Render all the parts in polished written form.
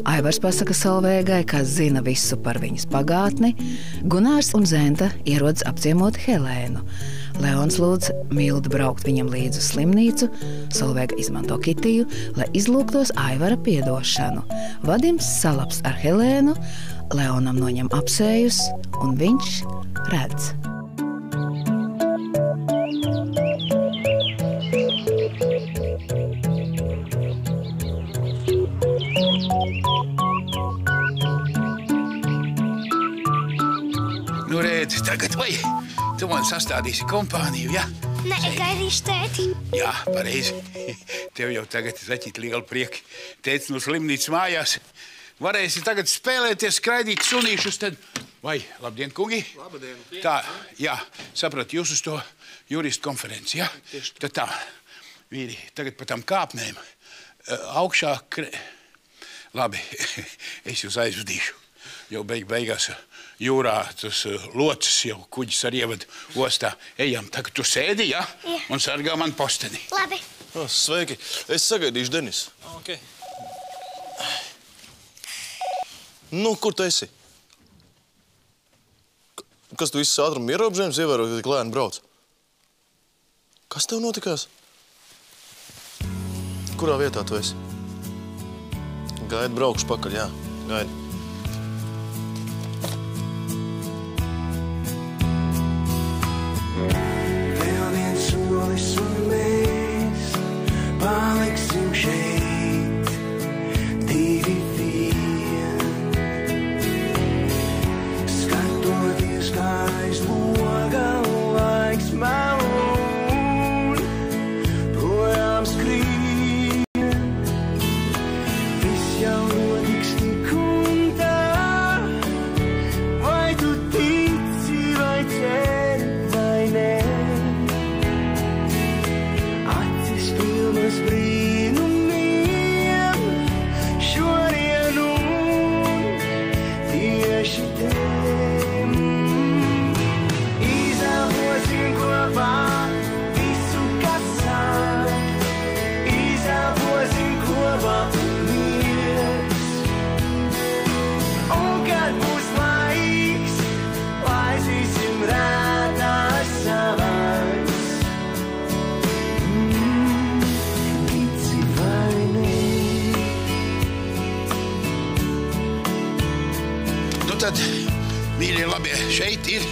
Aivars pasaka Solveigai, ka zina visu par viņas pagātni. Gunārs un Zenta ierodas apciemot Helēnu. Leons lūdz Mildu braukt viņam līdzi uz slimnīcu. Solveiga izmanto Kitiju, lai izlūgtos Aivara piedošanu. Vadims salaps ar Helēnu, Leonam noņem apsējus, un viņš redz. Nu, redzi, tagad vai tu man sastādīsi kompāniju, ja? Nē, gaidīšu tēti. Jā, pareizi. Tev jau tagad zaķīt lielu prieku. Tētis no slimnīcas mājās. Varēsi tagad spēlēties, skraidīt sunīšus, tad... Vai, labdien, kungi? Labdien. Tā, jā, saprat, jūs uz to juristu konferenci, ja? Tad tā, vīri, tagad pa tam kāpnēm augšā... Labi, es jūs aizvedīšu. Jau beigās jūrā tas locis jau kuģis ar ievadu ostā. Ejam, tagad tu sēdi, ja? Jā. Un sargā man posteni. Labi. Sveiki. Es sagaidīšu Denisu. Ok. Nu, kur tu esi? Kas tu viss ātruma ierobežojums ievēro, ka tik lēni brauc? Kas tev notikās? Kurā vietā tu esi? Gaidi, braukšu pakaļ, jā. Gaidi. Vēl viens solis un mēs paliksim šeit, divi vien. Skatoties, kā aizloga laiks melun, projām skrien. Viss jau notiks tik un tā, vai tu tici, vai ceri, vai nē. Acis pilnas brīnumiem, šodien un tieši te. Izelposim kopā visu, kas sāk. Izelposim kopā miers. Un kad būs laiks, laisīsim rētās savās. Tici vai nē. Nu tad, mīļie labie, šeit ir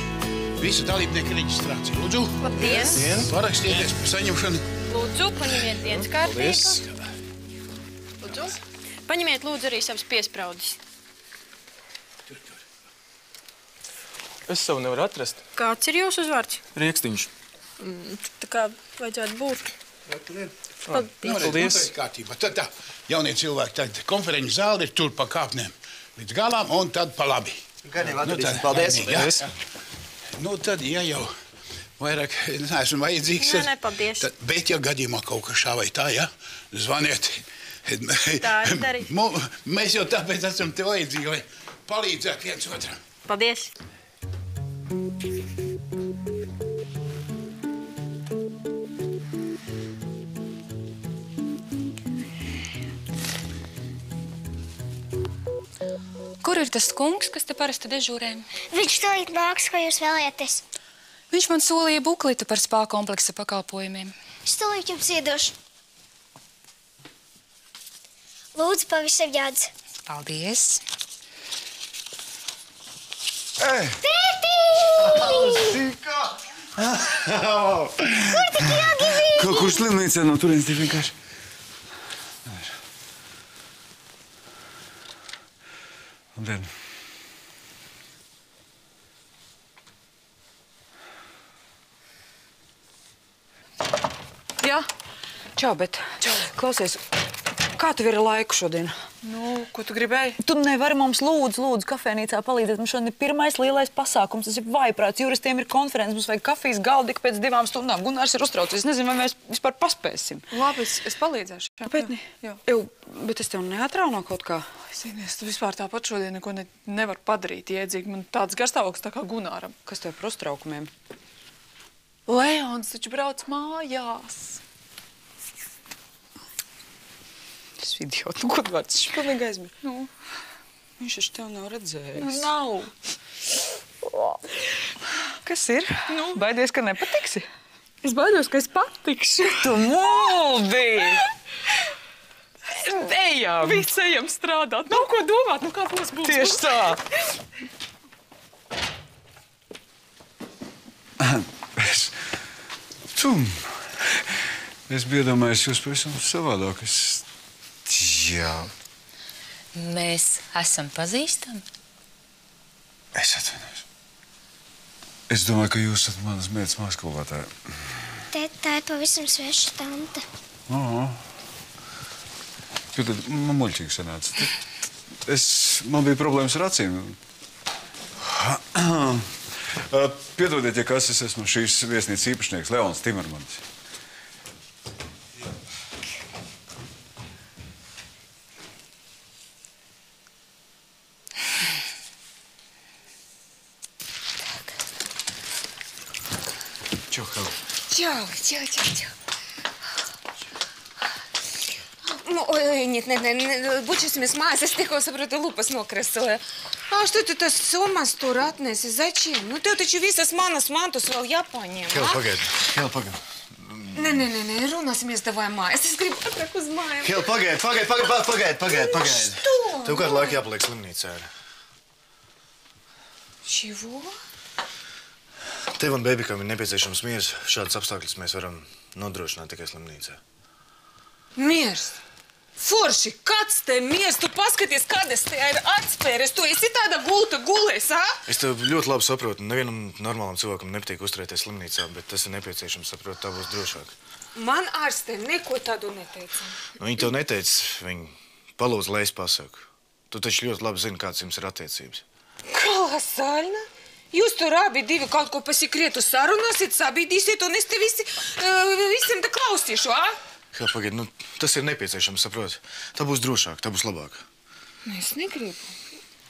visu dalībnieku reģistrācija. Lūdzu. Labdien! Parakstieties par saņemšanu. Lūdzu, paņemiet dienas kārtību. Lūdzu. Paņemiet lūdzu arī savas piespraudis. Es savu nevaru atrast. Kāds ir jūsu uzvārds? Riekstiņš. Tā kā vajadzētu būt. Paldies. Paldies. Kārtībā. Tad tā, jaunie cilvēki, tagad konferenču zāli ir tur pa kāpnēm līdz galām un tad pa labi. Gan jau atradīsim. Paldies. Paldies. Nu tad, ja jau vairāk neesmu vajadzīgs. Nē, paldies. Tad, bet, ja gadījumā kaut kas šā vai tā, ja, zvaniet. Tā arī darīt. Mēs jau tāpēc esam te vajadzīgi, lai palīdzētu viens otram. Paldies. Kur ir tas kungs, kas te parasti dežūrē? Viņš tūlīt nāks, ko jūs vēlēties. Viņš man solīja bukletu par spā kompleksa pakalpojumiem. Es tūlīt jums iedošu. Lūdzu, pavisam jādz. Paldies! Tētī! Sika! Kur tik ilgi bija? Kaut kur slimnīcā no turienes tik vienkārši. Labdien. Jā. Čau, bet klausies, kā tev ir laiku šodien? Nu, ko tu gribēji? Tu nevari mums lūdzu kafēnīcā palīdzēt. Mums šodien ir pirmais lielais pasākums. Tas ir vaiprāts. Juristiem ir konferences. Mums vajag kafijas galdu tik pēc 2 stundām. Gunārs ir uztraucies. Es nezinu, vai mēs vispār paspēsim. Labi, es palīdzēšu. Kāpēc ne? Jā. Bet es tev neatrauno kaut kā. Zinies, tu vispār tāpat šodien neko nevar padarīt iedzīgi. Man tāds garstāvoklis tā kā Gunāram. Kas tev par uztraukumiem? Leons taču brauc mājās. Tas idiots, nu, Godvārds, viņš pilnīgi aizmirst. Nu, viņš taču tev nav redzējis. Nav. Kas ir? Nu? Baidies, ka nepatiksi? Es baidos, ka es patikšu. Tu muldi! Ejam! Viss ejam strādāt. Nav ko domāt, nu kā tas būs. Tieši tā. Es biju iedomājies jūs pavisam savādāk. Jā. Mēs esam pazīstami? Es atvainojos. Es domāju, ka jūs esat manas meitas māksskolotāja. Tēt, tā ir pavisam sveša tante. Jo tad man muļķīgi sanāca. Man bija problēmas ar acīm. Piedodiet, ja kas, es esmu šīs viesnīcas īpašnieks Leons Timermans. Čau. Ой, нет, bučosimies mājās, es tikko saprotu, lupas nokrasoju. Что ты tas summas tur atnesi? Zачем? Nu, tev taču visas manas mantus vēl jāpaņem. Hel, pagaid. Nē, runāsimies davai mājās. Es gribu ātrāk uz mājām. Hel, pagaid. Что? Tev kādu laiku jāpaliek slimnīcā. Чего? Tev un bebikam ir nepieciešams miers. Šādas apstākļus mēs varam nodrošināt tikai slimnīcā. Miers? Forši, kāds te miers? Tu paskaties, kādas te ir atspēres. Tu esi tāda gulta gulēs, Es tev ļoti labi saprotu. Nevienam normālam cilvēkam nepatīk uzturēties slimnīcā, bet tas ir nepieciešams, saprot, tā būs drošāk. Man ārstē neko tādu neteica. Viņi tev neteica, viņi palūdz, lai es pasaku. Tu taču ļoti labi zini, kāds jums ir attiecības. Kolosāļna? Jūs tur abi divi kaut ko pa sekretu sarunāsiet, sabīdīsiet, un es te visiem te klausīšu, Hel, pagaid, tas ir nepieciešams, saprot. Tā būs drošāk, tā būs labāk. Es negribu.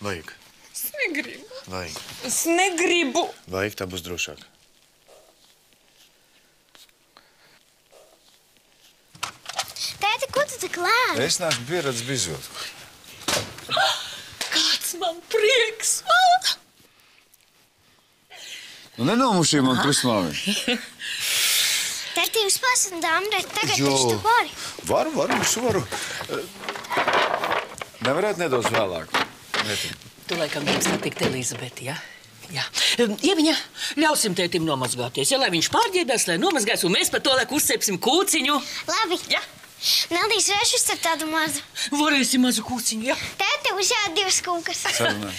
Vajag. Es negribu. Vajag. Es negribu. Vajag, tā būs drošāk. Tēti, ko tu tik lēni? Es neesmu pieredzis bizot. Kāds man prieks! Nenomušīja man krustmāvi. Tēti, jūs pasat dāmrēt, tagad taču tu vari. Varu. Nevarētu nedaudz vēlāk. Tu laikam jums patikt Elizabeti, ja? Jā. Ieviņa, ļausim tētim nomazgāties, ja, lai viņš pārģērbēs, lai nomazgās, un mēs par to laiku uzcepsim kūciņu. Labi. Ja? Naldīs vēršus ar tādu mazu. Varēsim mazu kūciņu, ja? Tēti, uz jād divas kūkas. Sarunā.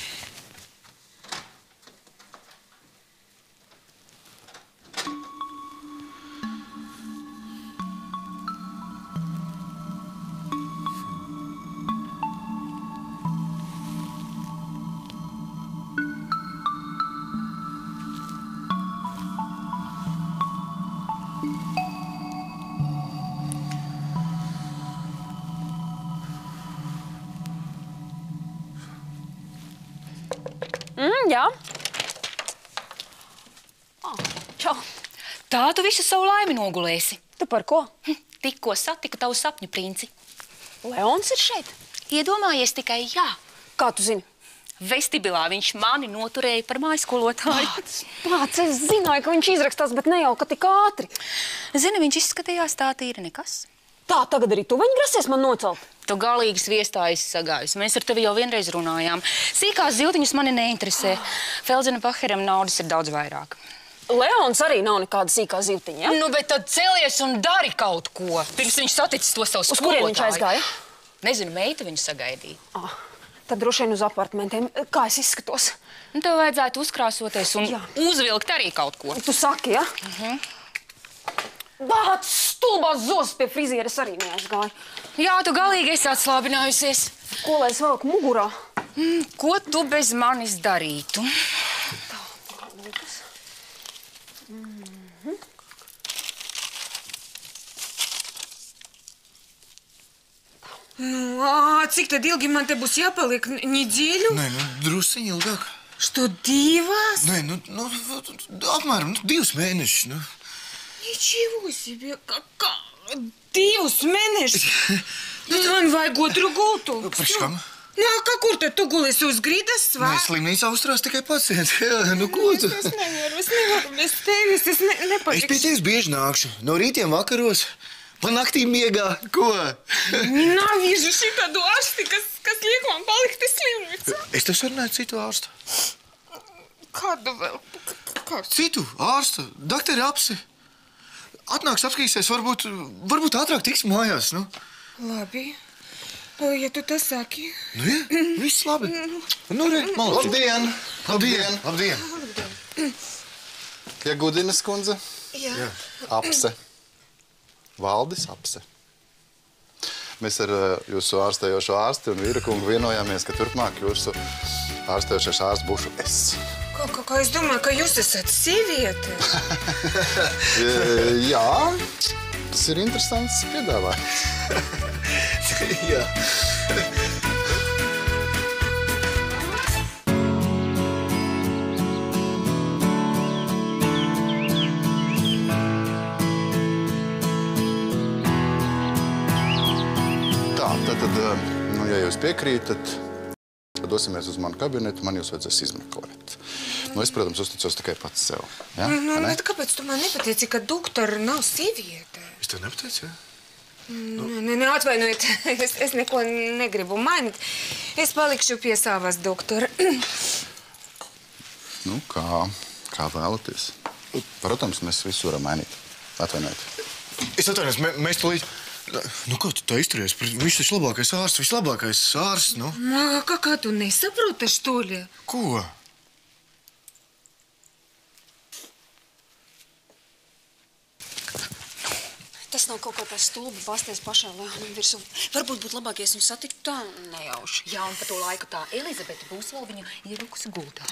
Jā. Čau. Tā tu visu savu laimi nogulēsi. Tu par ko? Tikko satiku tavu sapņu princi. Leons ir šeit? Iedomājies tikai jā. Kā tu zini? Vestibilā viņš mani noturēja par mājskolotāju. Pats, es zināju, ka viņš izrakstās, bet ne jau, ka tik ātri. Zini, viņš izskatījās tā tīri nekas. Tā, tagad arī tu viņu grasies man nocelt? Tu galīgi sviestājas sagājusi. Mēs ar tevi jau vienreiz runājām. Sīkās ziltiņas mani neinteresē. Feldzena Paheram naudas ir daudz vairāk. Leons arī nav nekāda sīkā ziltiņa, ja? Nu, bet tad celies un dari kaut ko. Pirms viņš saticis to savu skolotāju. Uz kurien viņš aizgāja? Nezinu, meita viņu sagaidīja. Tad droši vien uz apartmentiem. Kā es izskatos? Nu, tev vajadzētu uzkrāsoties un uzvilkt arī kaut ko. Tu saki, ja? Bāc, stulbās zos pie frizieres arī neaizgāja. Jā, tu galīgi esi atslābinājusies. Ko lai es velku mugurā? Ko tu bez manis darītu? Cik tad ilgi man te būs jāpaliek? Nedēļu? Nē, drusciņi ilgāk. Что, divas? Nē, apmēram 2 mēnešus. Ничего себе! 2 mēnešus! Man vajag otru gultu. Priekš kam? Nā, kur tad tu gulies uz grīdas, vai? Nē, slimnīcā uzturās tikai pacienti. Jā, nu ko tu? Es nevaru bez tevis, es nepatikšu. Es pie tevis bieži nākšu. No rītiem vakaros. Man naktī miegā. Ko? Navīžu šitādu ārsti, kas liek man palikt slimnīcā. Es tev sarunāju citu ārstu. Kādu vēl? Citu ārstu. Dakteri Apsi. Atnāks apskatīsies, varbūt ātrāk tiks mājās, nu. Labi. Ja tu tas saki. Nu, jā, viss labi. Nu, re, malāc. Labdien! Labdien! Ja Gudinas kundze? Jā. Apse. Valdis Apse. Mēs ar jūsu ārstējošo ārsti un vīrakungu vienojāmies, ka turpmāk jūsu ārstējošais ārsts būšu es. Kā es domāju, ka jūs esat sieviete? Jā, tas ir interesants piedāvājums. Jā. Tā, tad, nu, ja jūs piekrītat, tad dosimies uz manu kabinetu, man jūs vajadzēs izmeklēt. Nu, es, protams, uzticos tikai pats sev. Ja? Nu, kāpēc tu man nepateici, ka doktora nav sieviete? Es tev nepateicu, jā? Atvainojiet, es neko negribu mainīt. Es palikšu pie savas doktora. Nu, kā vēlaties. Protams, mēs visu varam mainīt. Atvainojiet. Es atvainojos, mēs tūlīt... Nu, kā tu tā izturies? Viņš taču labākais ārsts, vislabākais ārsts, nu. Kā tu nesaproti, što li? Ko? Tas nav kaut kā tā stulbi basties pašā Leonam virsū. Varbūt būtu labāk, ja es viņu satiktu tā nejauši. Jā, un pa to laiku tā Elizabete būs vēl viņu ierukusi gultā.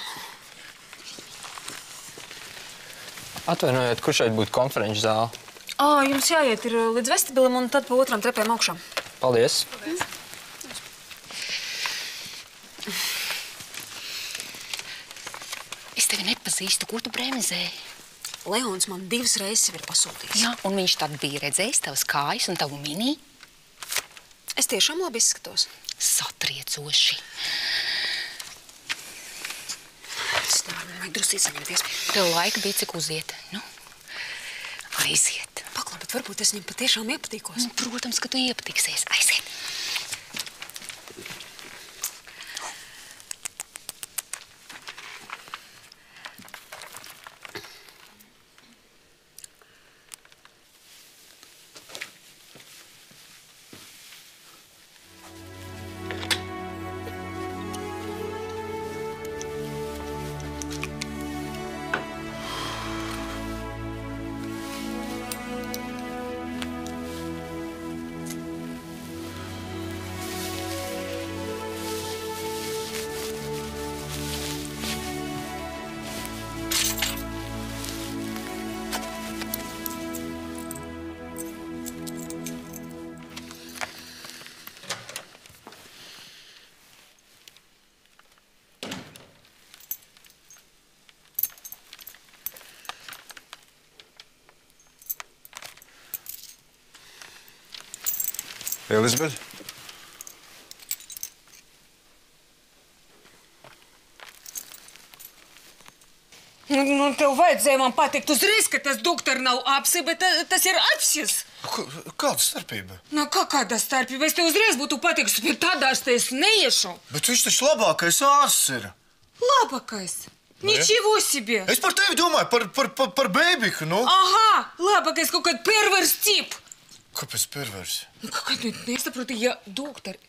Atvainojiet, kur šeit būtu konferenču zāle? Jums jāiet ir līdz vestibilim un tad pa otram trepēm augšām. Paldies. Es tevi nepazīstu, ko tu bremzēji? Leons man 2 reizes ir pasūtījis. Jā, un viņš tad bija redzējis tavas kājas un tavu mini? Es tiešām labi izskatos. Satriecoši. Es nevajag drusīt saņemties. Tev laika bija cik uziet. Nu, aiziet. Paklau, bet varbūt es viņam patiešām iepatīkos. Nu, protams, ka tu iepatiksies. Aiziet. Elizabete? Nu, tev vajadzēja man pateikt uzreiz, ka tas doktor nav Apse, bet tas ir Apsis. Kāda starpība? Nu, kāda starpība? Es tev uzreiz būtu pateikusi, pie tādā ārsta es neiešu. Bet viņš taču labākais ārsts ir. Labākais? Nичего себе! Es par tevi domāju, par bēbiku, nu. Aha, labākais kaut kāds pervers tip. Kāpēc pervers? Nu, kāpēc nesaproti, ja doktori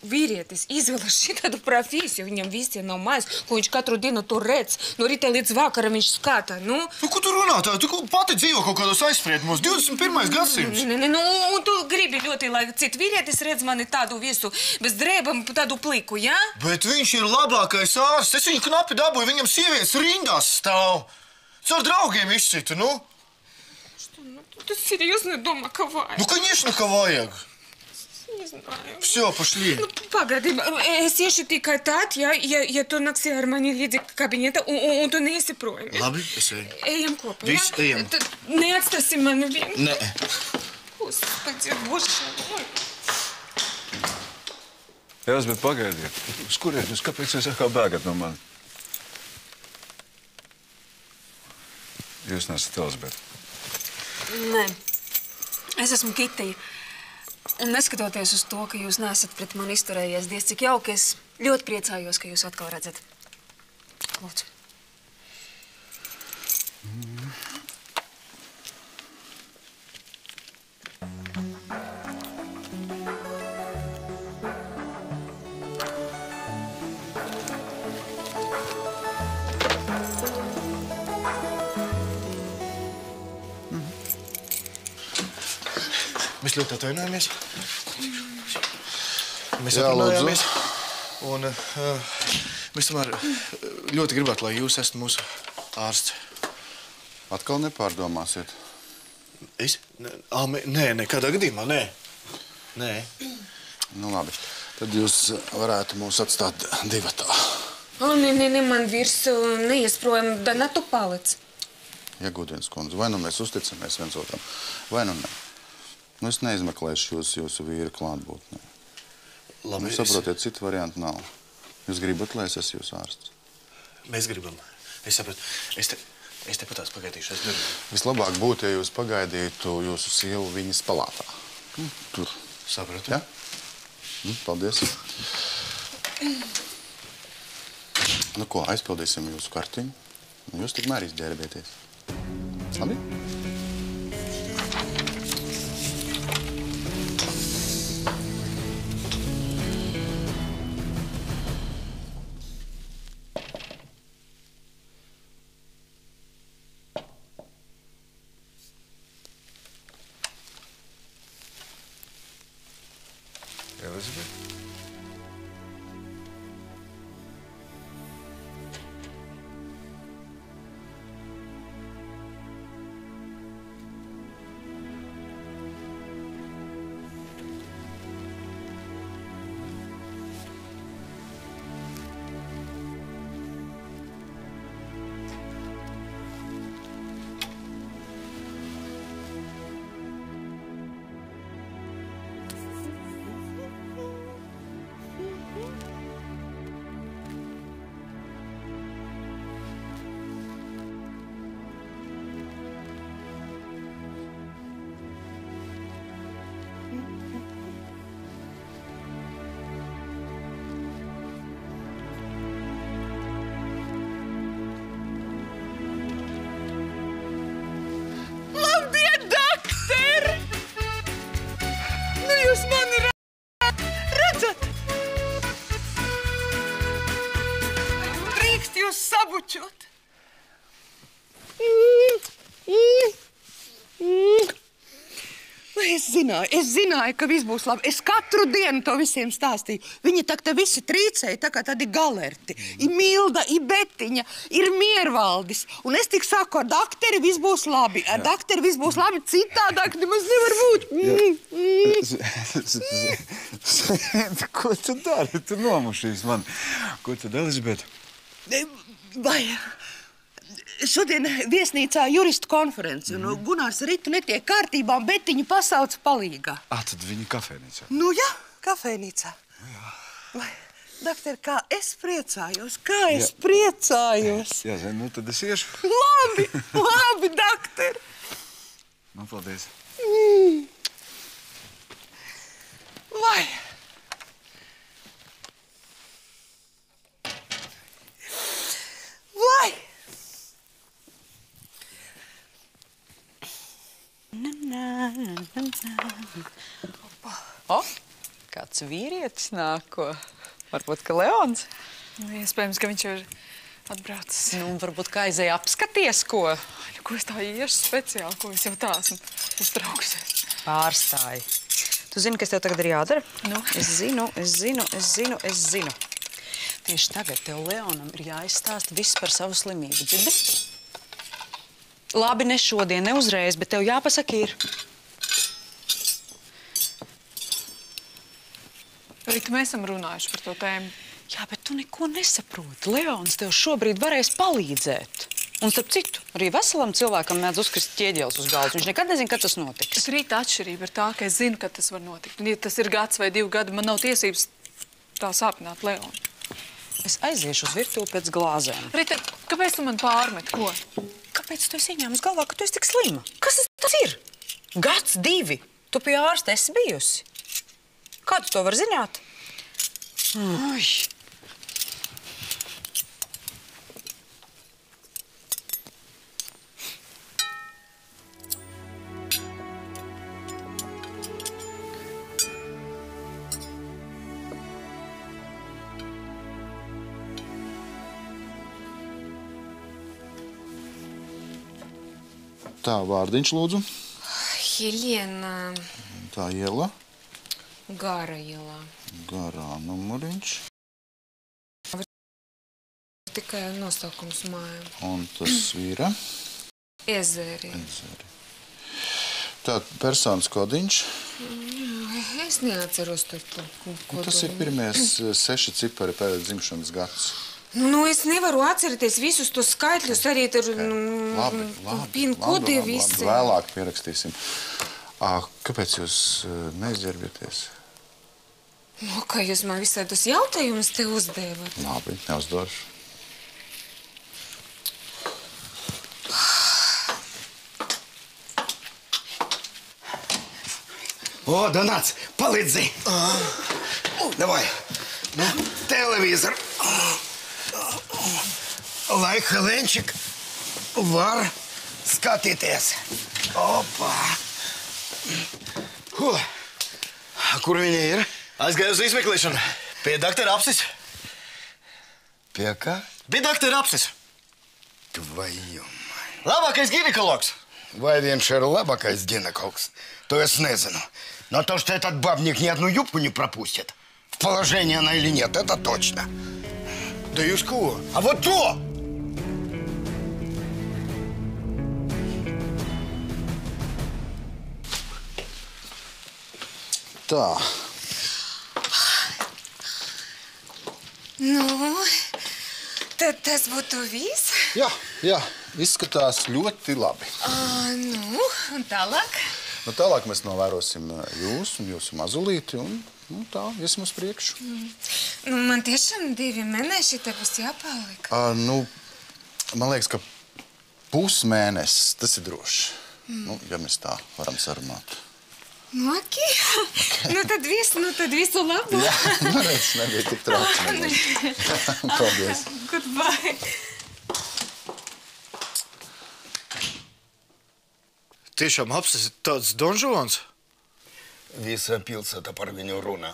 vīrietis izvēlas šitādu profesiju, viņam visiem nav mājās, ko viņš katru dienu tur redz, no rīta līdz vakaram viņš skata, nu? Nu, ko tu runā tā? Tu pati dzīvo kaut kādos aizspriedumos, 21. gadsimts. Nu, un tu gribi ļoti, lai citi vīrietis redz mani tādu visu, bez drēbam, tādu pliku, jā? Ja? Bet viņš ir labākais ārsts. Es viņu knapi dabūju, viņam sievietes rindās stāv. Caur draugiem izcitu, nu? Ты серьезно дома коваешь? Ну, конечно, коваек. Не знаю. Все, пошли. Ну, погоди, es iešu tikai tad, ja tu naksi ar mani līdzi kabineta un tu neesi projām. Labi, es eju. Ejam kopā, Viss, ejam. Tad neatstāsim mani vienu. Nē. Господи, Боже мой. Elizabete, pagaidiet. Uz kurien jūs kāpēc jūs atkal bēgat no mani? Jūs nesat Elizabete. Nē, es esmu Kitija. Un neskatoties uz to, ka jūs nesat pret mani izturējies diez cik jauki, es ļoti priecājos, ka jūs atkal redzat. Lūdzu. Mēs ļoti atvainojamies. Mēs aprunājāmies. Un mēs tomēr ļoti gribētu, lai jūs esat mūsu ārsts. Atkal nepārdomāsiet? Es? Nē, nekādā gadījumā, nē. Nē. Nu labi, tad jūs varētu mūs atstāt divatā. Nē, man virs neiesprojami, Dana, tu palic. Iegūdienas kundze, vai nu mēs uzticamies viens otram, vai nu ne. Nu, es neizmeklēšu jūsu vīra klātbūtnē. Labi, saprotiet, citu variantu nav. Jūs gribat, lai es esmu jūsu ārsts? Mēs gribam. Es sapratu. Es tepatās pagaidīšu. Es darbu. Vislabāk būtu, ja jūs pagaidītu jūsu sievu viņas palātā. Tur. Sapratu. Ja? Paldies. Nu ko, aizpildīsim jūsu kartiņu. Jūs tikmēr izģērbieties. Labi? Elizabete? Sabučot. Es zināju, ka viss būs labi. Es katru dienu to visiem stāstīju. Viņi te visi trīcēja, tā kā tādi galerti. Ir Milda, ir Betiņa, ir Miervaldis. Un es tik saku, ar dakteri viss būs labi. Ar dakteri viss būs labi, citādāk nemaz nevar būt. Ko tu dari? Tu nomušīs man. Ko tad, Elizabete? Vai šodien viesnīcā juristu konferenci, un Gunārs Ritu netiek kārtībā, bet viņu pasauc palīgā. Tad viņi kafēnīcā? Nu jā, kafēnīcā. Vai, doktor, kā es priecājos, Jā, nu tad es iešu. Labi, doktor. Nu, paldies. Vai. O, kāds vīrietis nāko. Varbūt, ka Leons? Iespējams, ka viņš ir atbraucis. Nu, varbūt, ka aizēja apskaties, ko. Ko es tā iešu speciāli, ko es jau tā esmu uztraukusies. Pārstāji. Tu zini, kas tev tagad ir jādara? Nu? Es zinu. Tieši tagad tev Leonam ir jāizstāst viss par savu slimību. Dzirdi? Labi, ne šodien, ne uzreiz, bet tev jāpasaka ir. Rita, mēs esam runājuši par to tēmu. Jā, bet tu neko nesaproti. Leons tev šobrīd varēs palīdzēt. Un starp citu, arī veselam cilvēkam mēdz uzkrist ķieģelis uz galvas. Viņš nekad nezina, kad tas notiks. Bet Rita, atšķirība ir tā, ka es zinu, kad tas var notikt. Ja tas ir gads vai 2 gadi, man nav tiesības tā sāpināt Leonu. Es aiziešu uz virtuvi pēc glāzēm. Rita, kāpēc tu man pārmet? Ko? Kāpēc tu esi ieņēmis galvā, ka tu esi tik slima? Kas tas ir? Gads, 2. Tu pie ārsta esi bijusi. Kā tu to var zināt? Ai. Tā, vārdiņš, lūdzu. Helēna. Tā, iela. Gara iela. Garā numuriņš. Tikai nosaukums māja. Un tas ir? Ezeri. Tā, personas kodiņš. Es neatceros to kodu. Tas ir pirmies 6 cipari pēc dzimšanas gads. Nu, es nevaru atcerēties visus tos skaitļus, arī tur pin-kodi visi. Vēlāk pierakstīsim. Kāpēc jūs neizģērbjaties? Nu, kā jūs man visādus jautājumus te uzdevat? Labi, neuzdošu. O, Donāts, palīdzi! Davai, televizoru. Lai Helēnčik var skatīties. Opa! Kur viņa ir? Aizgāju uz izmeklēšanu. Pie doktora Apsis. Pie kā? Pie doktora Apsis. Твою мать. Labākais ginekologs. Vai viņš ir labākais ginekologs? То есть знаю. Но то, что этот бабник ни одну юбку не пропустит, в положении она или нет, это точно. Да jūs ko? А вот то! Tā. Nu, tad tas būtu viss? Jā, izskatās ļoti labi. Nu, un tālāk? Nu, tālāk mēs novērosim jūs un jūsu mazulīti un tā, iesim uz priekšu. Nu, man tiešām 2 mēneši te būs jāpaliek. Man liekas, ka pusmēnesis, tas ir droši. Nu, ja mēs tā varam sarunāt. Nu, ok. Nu, tad visu labu. Jā, redz, nebija tik trauki. Paldies. Goodbye. Tiešām Apsis tāds donžons? Visa pilsēta par viņu runā.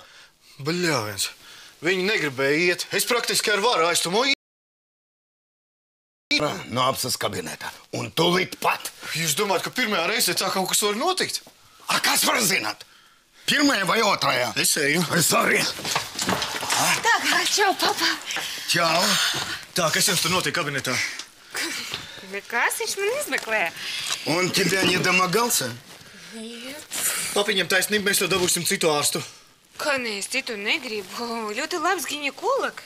Bļāviens. Viņi negribēja iet. Es praktiski ar varu aiztumu no Apsis kabineta. Un tūlīt pat. Jūs domājat, ka pirmajā reizē tā kaut kas var notikt? A kas var zināt? Pirmajā vai otrajā? Es eju. Es arī. Tā, čau, papa. Čau. Tā, kas jums tur notiek kabinetā? Kas viņš man izmeklē? Un тебя не домогался? Нет. Papiņam taisnība, mēs to dabūsim citu ārstu. Kā ne, es citu negribu. Ļoti labs ginekologs.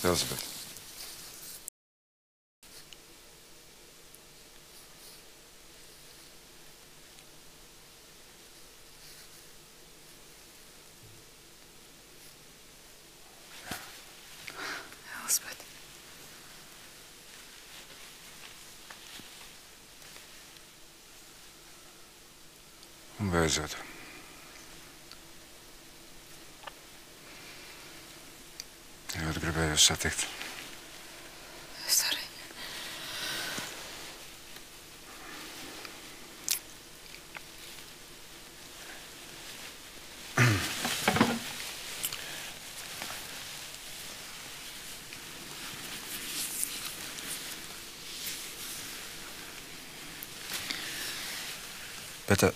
Elizabete. Elizabete. Un beidzot. Ļoti gribēju jūs satikt. Es arī. Bet...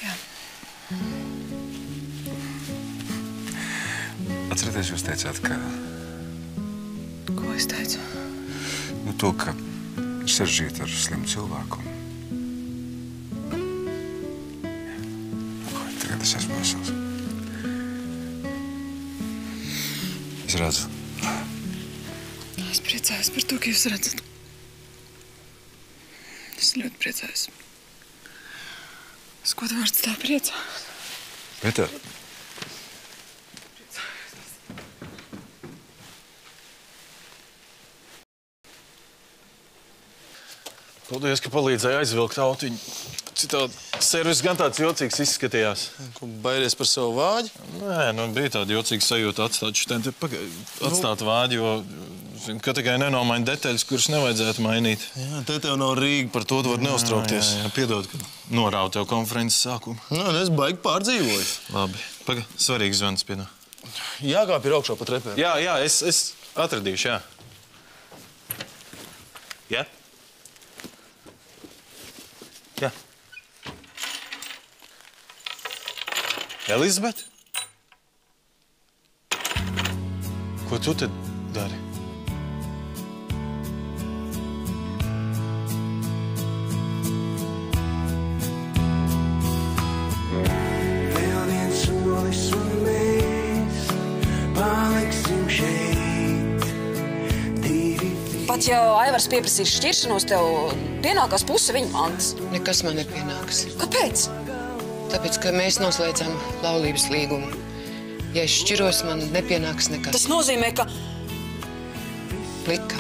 Jā. Atcerieties, jūs teicāt, ka... Ko es teicu? Nu, to, ka ir sarežģīti ar slimu cilvēku. Tagad es esmu vesels. Es redzu. Es priecājos par to, ka jūs redzat. Es priecājos. Es ko tu vārds tā priecājos? Veta. Paldies, ka palīdzēji aizvilkt autiņu. Citādi servis gan tāds jocīgs izskatījās. Ko, bairies par savu vāģi? Nē, bija tāda jocīga sajūta atstāt vāģi, jo, ka tikai nenomaina detaļas, kuras nevajadzētu mainīt. Jā, te tev nav Rīga, par to tu vari neuztraukties. Jā, piedod, ka norāvu tev konferences sākumu. Es baigi pārdzīvoju. Labi. Svarīgs zvans, piedod. Jākāp ir augšā pa trepēm. Jā, es atradīšu, jā. Jā? Jā. Elizabete? Ko tu te dari? Vēl viens solis un mēs paliksim šeit. Pat ja Aivars pieprasīs šķiršanos, tev pienākās puse viņa mantas. Nekas man nepienāks. Kāpēc? Tāpēc, ka mēs noslēdzām laulības līgumu. Ja es šķiros, man nepienāks nekas. Tas nozīmē, ka... Lika.